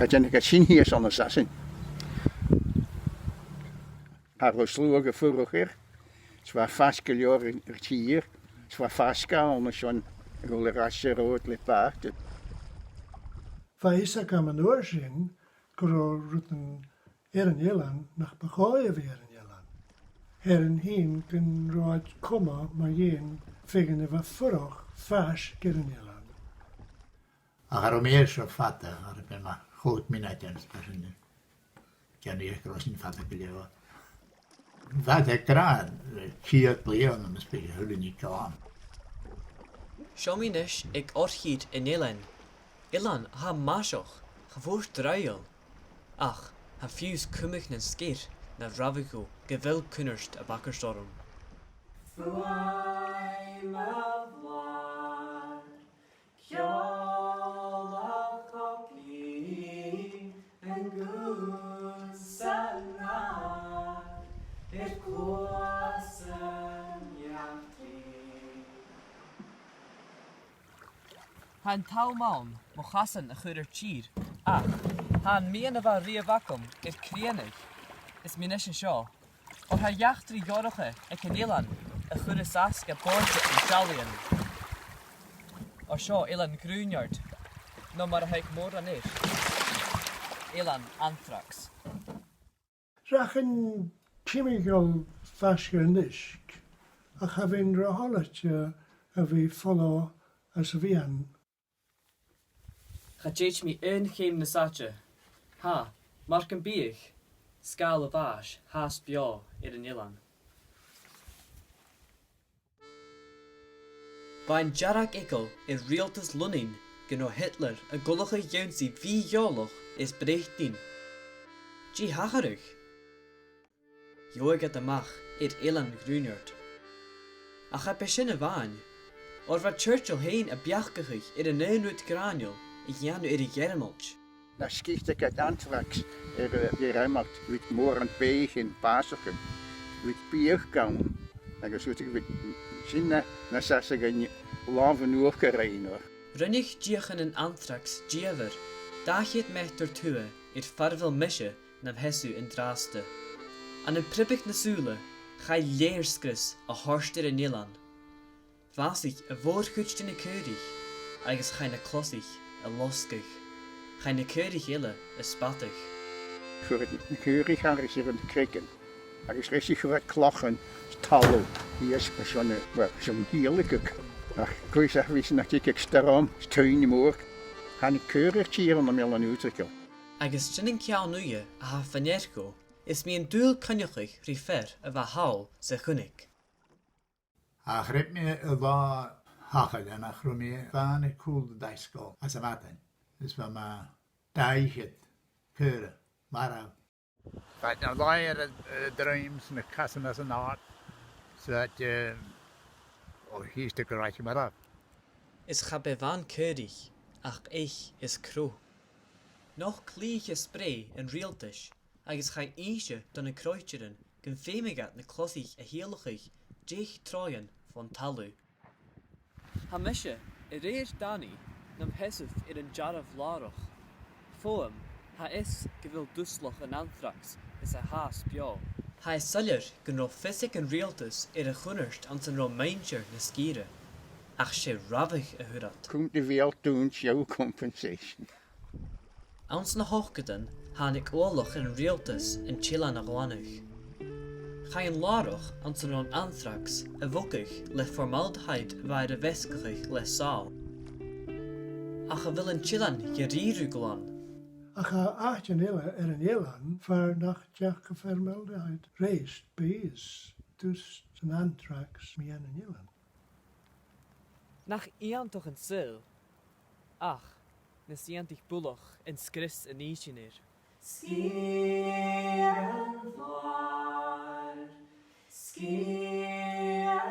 Had ik zien hier zo'n assassin. Haar geslogen vroeger. Het was vast geleden hier. Het was vast gehouden zo'n rasje rood lepaard. Wij kan men doorzien, routen in Jelan naar begooien weer in Jelan. Her en heen kan rood komen, maar geen vegen wat vroeg vast in Jelan. Agar meer zo fatta, har ben maar goed minatens personen. Kan je großen fatta beleven. Wat ik raad, kiet leon om spelen hullen niet kan. Cuimeanach ik orchied in Eoin. Eoin ha masoch, gevoerd druil. Ach, ha fuse kummig nen skeer, na ravigo, gewil kunnerst a bakkerstorm. Han taumaun, mo chasan a chuder cheer. Ach, han mian ava ria vacuum, Cuimeanach. Is minis an shaw. Or ha yachtri goroche, e Eoin, a chuder saska borge in Shalian. Or shaw Eoin Gruineart. No mar haik mor an ish. Eoin anthrax. Rachen chemical fashionisk. Ach having roholetje of we follow as vian. Ga teach me een geem na sacha. Ha, mark een bieg. Skal of ash, haas bio in Eoin. Bain jarak ikkel in realtas lunning, geno Hitler a gullige jounsie wie joloch is berichtin. G hagerig. Joig at de mach, Eoin Gruineart. Ach heb besinne waan. Or wat Churchill heen a biachgegig een neunut granul, ik janu germelch. Dan schiet ik het anthrax geremmeld, met moren peeg in pasoken, met pier kan. Dan zoet ik met zinnen, dan zet ik een laven overgereden hoor. Runnig giachen een anthrax giaver, daag je het met tortue, het farvel misje, nam hesu in draaste. An een prippig na soele, ga je leerskris a horster in Eoin. Was ik a voorgutst in a keurig, agus ga je klossig a loskig. Ga je keurig ille a spattig. Voor het keurig gaan is hier in de krikken. Er is richtig voor het klachen, tallo. Hier is zo'n heerlijke. Ach, ik weet zeggen, wie is natuurlijk sterren, steun moor. Gaan ik keurig hier om de een uurtje. Agus jinning kiao nuye a ha fanergo, is mi een duel kunjachig rifer a va haul ze gunnik. Grip me la hachel en achro me van een cool dijskol als een maten. Dus van mijn dijget keuren, maar but now liar dreams and kassen as an art so that he's the correct maar up. Is ga bevan keurig, ach ich is kro. Nog kliege spray en realtisch, agus ga eentje dan een kruidjeren, gen femigat na klossig a heerlijkig, dich troien van talu. Ha misje, reer Dani, nam hesuf een jar of laroch. Foam, ha is gewil dusloch en anthrax, is a haas bio. Ha is suller gen fysic en realtus een gunnerst aan zijn Romeinjer na skieren. Ach she ravig a hurat. Komt de wereld doen, jouw compensation. Ans na hochgeden, han ik oorlog en realtus en chilla na gwanig. Ga een laroch aan zijn anthrax, a wokig le formaldehyde waar de weskig le saal. Ach wil een chillan jeriru glan. Ach ga 18 ille in Jelan voor nachtjach vermeldeheid reist bees. Dus zijn anthrax me in Jelan. Nach ian toch een sil. Ach, nes iantig bulloch en skris en ischiner. Skieren voor, skieren